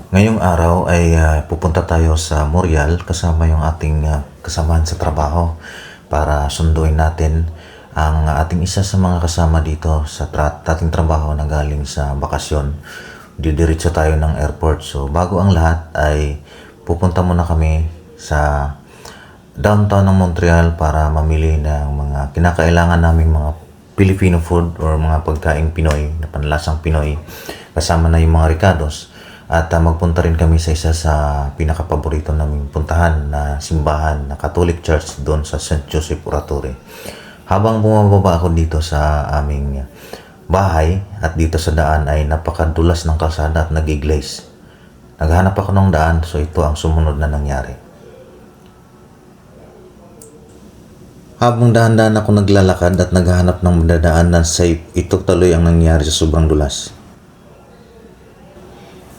Ngayong araw ay pupunta tayo sa Morial kasama yung ating kasamahan sa trabaho para sunduin natin ang ating isa sa mga kasama dito sa ating trabaho na galing sa bakasyon. Didiretso tayo ng airport. So bago ang lahat ay pupunta muna kami sa downtown ng Montreal para mamili ng mga kinakailangan naming mga Filipino food or mga pagkaing Pinoy na panlasang Pinoy kasama na yung mga Ricados. At magpunta rin kami sa isa sa pinakapaborito naming puntahan na simbahan na Catholic Church doon sa St. Joseph Oratory. Habang bumababa ako dito sa aming bahay at dito sa daan ay napakadulas ng kalsada at nag-glaze. Naghanap ako ng daan, so ito ang sumunod na nangyari. Habang dahan-dahan ako naglalakad at naghahanap ng madadaanan safe, ito tuloy ang nangyari sa sobrang dulas.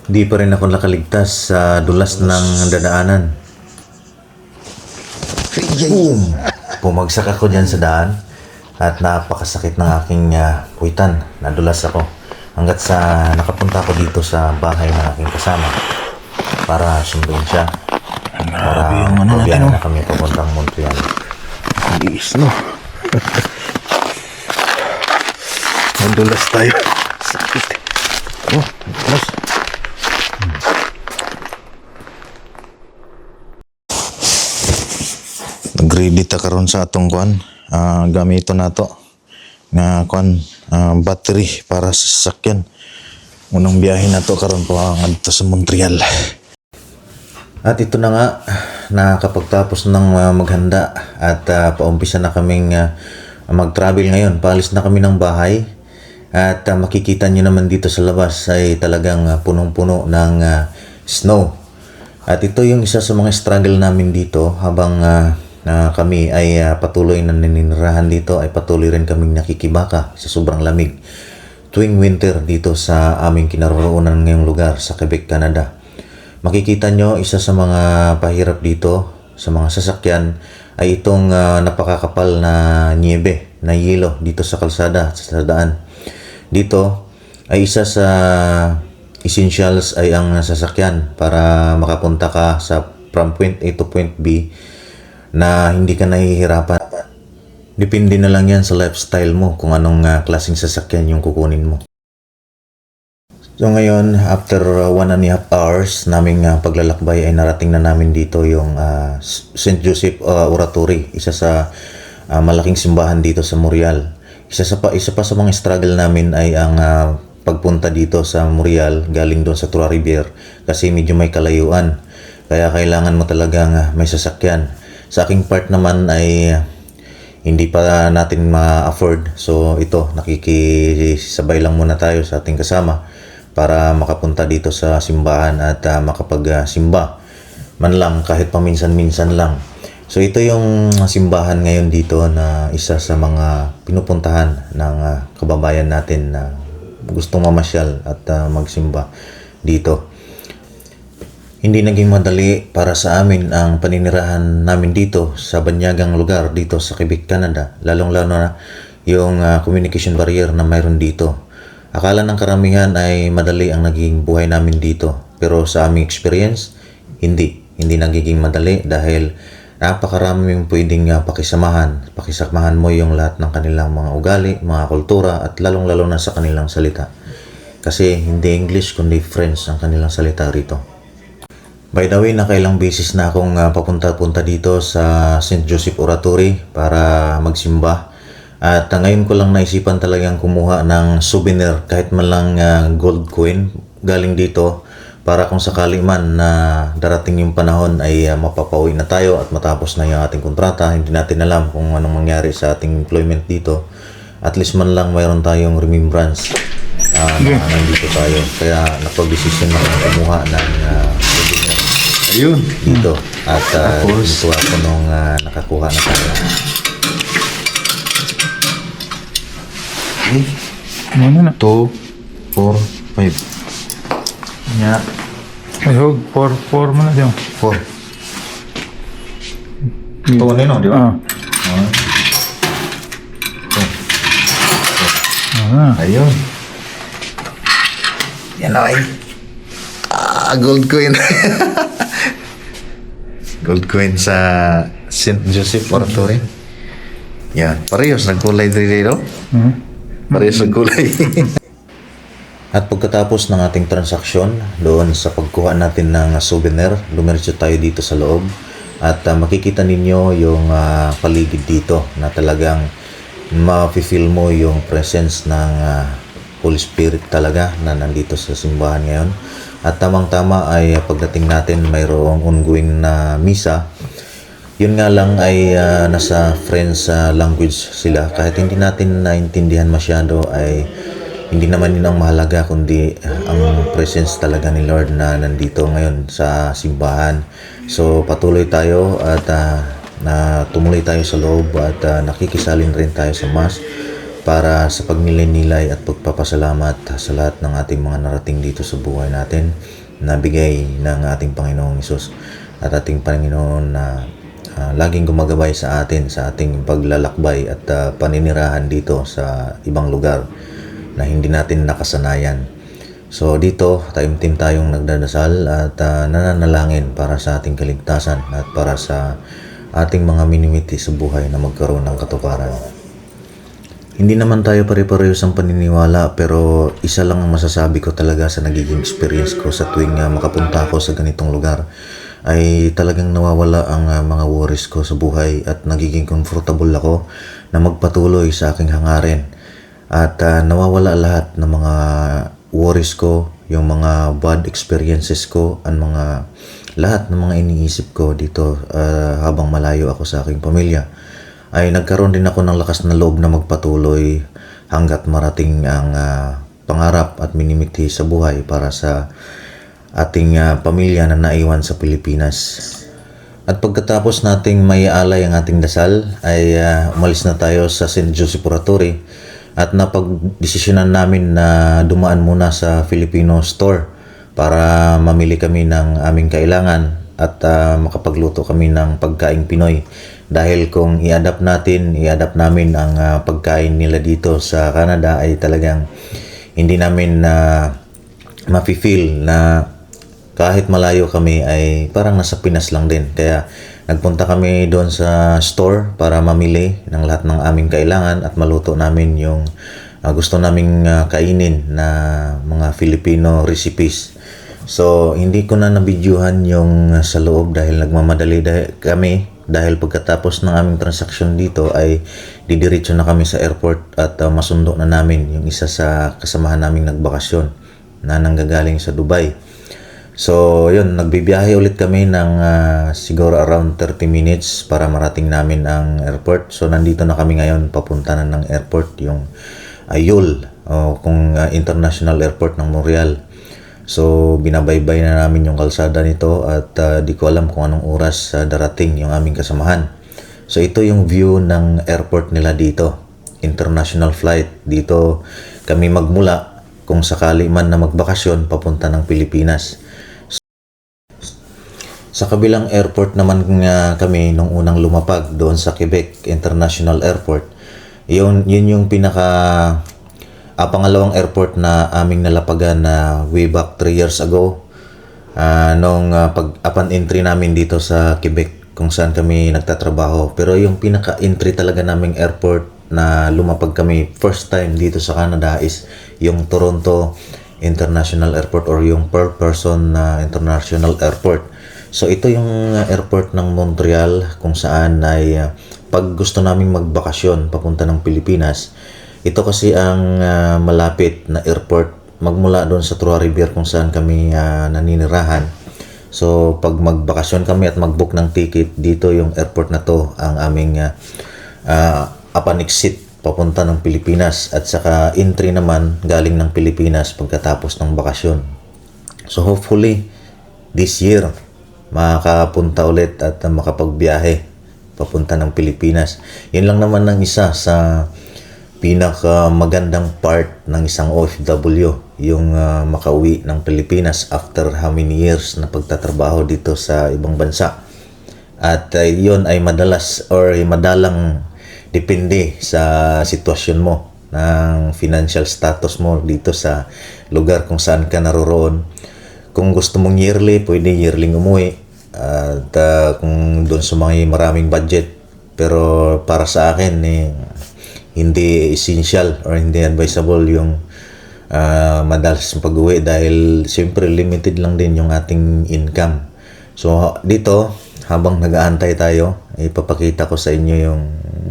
Di pa rin ako nakaligtas sa dulas ng dadaanan. Boom! Pumagsak ako dyan sa daan at napakasakit ng aking puwitan. Nadulas ako hanggat sa nakapunta ako dito sa bahay ng aking kasama para sunduin siya. Para magbiyahe na kami papuntang Montreal. Liis, no? Nadulas tayo. Sakit. Oh, nadulas. Nag-ready ta karon sa atong kwan. Gamiton nato nga kwan, battery para sa sasakyan. Unang biyahe nato karon po ngadto sa Montreal. At ito na nga, nakapagtapos ng maghanda at paumpisa na kaming mag-travel ngayon. Paalis na kami ng bahay at makikita nyo naman dito sa labas ay talagang punong-puno ng snow. At ito yung isa sa mga struggle namin dito habang kami ay patuloy na naninirahan dito, ay patuloy rin kaming nakikibaka sa sobrang lamig tuwing winter dito sa aming kinaroroonan ngayong lugar sa Quebec, Canada. Makikita nyo, isa sa mga pahirap dito sa mga sasakyan ay itong napakakapal na niebe, na yelo dito sa kalsada, sa daan. Dito ay isa sa essentials ay ang sasakyan para makapunta ka sa from point A to point B na hindi ka nahihirapan. Depende na lang yan sa lifestyle mo kung anong klaseng sasakyan yung kukunin mo. So ngayon, after 1.5 hours naming paglalakbay ay narating na namin dito yung St. Joseph Oratory, isa sa malaking simbahan dito sa Morial. Isa pa sa mga struggle namin ay ang pagpunta dito sa Morial galing doon sa Trois-Rivières kasi medyo may kalayuan. Kaya kailangan mo talagang may sasakyan. Sa aking part naman ay hindi pa natin ma-afford. So ito, nakikisabay lang muna tayo sa ating kasama para makapunta dito sa simbahan at makapagsimba man lang kahit paminsan-minsan lang. So ito yung simbahan ngayon dito na isa sa mga pinupuntahan ng kababayan natin na gustong mamasyal at magsimba dito. Hindi naging madali para sa amin ang paninirahan namin dito sa banyagang lugar dito sa Quebec, Canada, lalong-lalo na yung communication barrier na mayroon dito. Akala ng karamihan ay madali ang naging buhay namin dito, pero sa aming experience, hindi nagiging madali dahil napakaraming pwedeng pakisamahan mo yung lahat ng kanilang mga ugali, mga kultura at lalong-lalo na sa kanilang salita. Kasi hindi English kundi French ang kanilang salita rito. By the way, nakailang beses na akong papunta-punta dito sa St. Joseph Oratory para magsimba. At ngayon ko lang naisipan talagang kumuha ng souvenir kahit man lang gold coin galing dito para kung sakali man na darating yung panahon ay mapapauwi na tayo at matapos na yung ating kontrata. Hindi natin alam kung anong mangyari sa ating employment dito. At least man lang mayroon tayong remembrance na nandito tayo. Kaya napag-desisyon na kumuha ng souvenir Ayun. dito. At dito ako nung nakakuha na tayo. Ano na? 2, 4, 5. Nya. Ay, hug. 4 mo na dyan. 4. Ito ano yun, di ba? Ayun. Yan ay. Gold coin. Gold coin sa St. Joseph Oratory. Yan, parehas nagkulay dito. Parehas nagkulay. At pagkatapos ng ating transaksyon, doon sa pagkuha natin ng souvenir, dumiretso tayo dito sa loob. At makikita ninyo yung paligid dito na talagang ma-feel mo yung presence ng Holy Spirit talaga na nandito sa simbahan ngayon. At tamang-tama ay pagdating natin mayroong ongoing na misa. Yun nga lang ay nasa French language sila. Kahit hindi natin naintindihan masyado ay hindi naman yun ang mahalaga kundi ang presence talaga ni Lord na nandito ngayon sa simbahan. So patuloy tayo at tumuloy tayo sa loob at nakikisalin rin tayo sa Mass para sa pagnilay-nilay at pagpapasalamat sa lahat ng ating mga narating dito sa buhay natin na bigay ng ating Panginoong Hesus at ating Panginoon na laging gumagabay sa atin sa ating paglalakbay at paninirahan dito sa ibang lugar na hindi natin nakasanayan. So dito, time-team tayong nagdadasal at nananalangin para sa ating kaligtasan at para sa ating mga minimiti sa buhay na magkaroon ng katuparan. Hindi naman tayo pare-parehas ang paniniwala pero isa lang ang masasabi ko talaga sa nagiging experience ko sa tuwing makapunta ako sa ganitong lugar ay talagang nawawala ang mga worries ko sa buhay at nagiging comfortable ako na magpatuloy sa aking hangarin. At nawawala lahat ng mga worries ko, yung mga bad experiences ko, lahat ng mga iniisip ko dito habang malayo ako sa aking pamilya. Ay nagkaroon din ako ng lakas na loob na magpatuloy hanggat marating ang pangarap at minimiti sa buhay para sa ating pamilya na naiwan sa Pilipinas. At pagkatapos nating maialay ang ating dasal ay umalis na tayo sa St. Joseph Oratory. At napagdesisyonan namin na dumaan muna sa Filipino store para mamili kami ng aming kailangan at makapagluto kami ng pagkaing Pinoy. Dahil kung i-adapt namin ang pagkain nila dito sa Canada ay talagang hindi namin mafe-feel na kahit malayo kami ay parang nasa Pinas lang din. Kaya nagpunta kami doon sa store para mamili ng lahat ng aming kailangan at maluto namin yung gusto naming kainin na mga Filipino recipes. So, hindi ko na nabidyuhan yung sa loob dahil nagmamadali kami dahil pagkatapos ng aming transaksyon dito ay didiretso na kami sa airport at masundo na namin yung isa sa kasamahan naming nagbakasyon na nanggagaling sa Dubai. So, yun, nagbibiyahe ulit kami ng siguro around 30 minutes para marating namin ang airport. So, nandito na kami ngayon, papunta na ng airport, yung Ayul, kung international airport ng Montreal. So, binabaybay na namin yung kalsada nito at di ko alam kung anong oras darating yung aming kasamahan. So, ito yung view ng airport nila dito, international flight. Dito kami magmula kung sakali man na magbakasyon papunta ng Pilipinas. Sa kabilang airport naman kami nung unang lumapag doon sa Quebec International Airport. Yun yung pangalawang airport na aming nalapagan na way back 3 years ago. Nung upon entry namin dito sa Quebec kung saan kami nagtatrabaho. Pero yung pinaka-entry talaga naming airport na lumapag kami first time dito sa Canada is yung Toronto International Airport or yung per person International Airport. So ito yung airport ng Montreal kung saan ay pag gusto naming magbakasyon papunta ng Pilipinas, ito kasi ang malapit na airport magmula doon sa Trois-Rivières kung saan kami naninirahan. So pag magbakasyon kami at magbook ng ticket, dito yung airport na to ang aming upon exit papunta ng Pilipinas at saka entry naman galing ng Pilipinas pagkatapos ng bakasyon. So hopefully this year makapunta ulit at makapagbiyahe papunta ng Pilipinas. Yun lang naman ang isa sa pinakamagandang part ng isang OFW, yung makauwi ng Pilipinas after how many years na pagtatrabaho dito sa ibang bansa. At yun ay madalas or madalang depende sa sitwasyon mo ng financial status mo dito sa lugar kung saan ka naroroon. kung gusto mong yearly, pwede yearly umuwi. At kung doon sa mga maraming budget. Pero para sa akin, hindi essential or hindi advisable yung madalas pag-uwi dahil siyempre limited lang din yung ating income. So dito, habang nag-aantay tayo, ipapakita ko sa inyo yung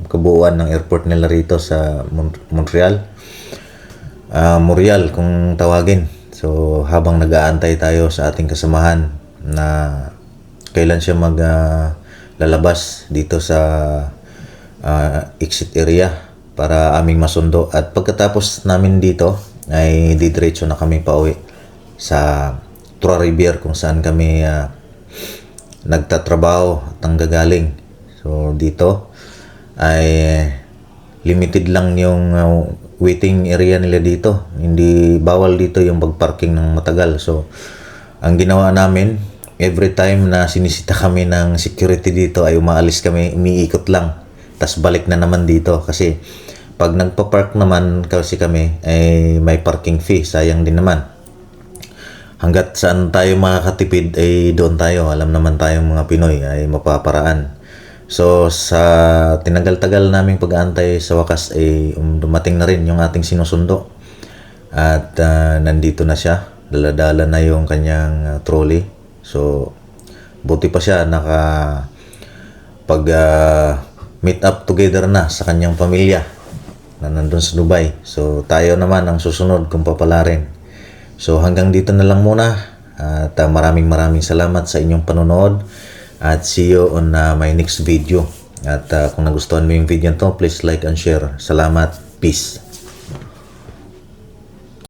kabuuan ng airport nila rito sa Montreal. Montreal kung tawagin. So habang nag-aantay tayo sa ating kasamahan na kailan siya lalabas dito sa exit area para aming masundo, at pagkatapos namin dito ay didiretso na kami pauwi sa Trois Rivières kung saan kami nagtatrabaho at nanggagaling. So dito ay limited lang yung waiting area nila dito. Hindi bawal dito yung pag-parking ng matagal. So ang ginawa namin, every time na sinisita kami ng security dito ay umaalis kami, umiikot lang. Tas balik na naman dito kasi pag nagpa-park naman kasi kami ay may parking fee, sayang din naman. Hanggat saan tayo makakatipid ay doon tayo. Alam naman tayong mga Pinoy ay mapaparaan. So sa tinagal-tagal naming pag-aantay, sa wakas ay dumating na rin yung ating sinusundo. At nandito na siya. Dala-dala na yung kanyang trolley. So buti pa siya meet up together na sa kanyang pamilya na nandun sa Dubai. So tayo naman ang susunod kung papalarin. So hanggang dito na lang muna, at maraming salamat sa inyong panonood, at see you on my next video. At kung nagustuhan mo yung video to, please like and share. Salamat. Peace.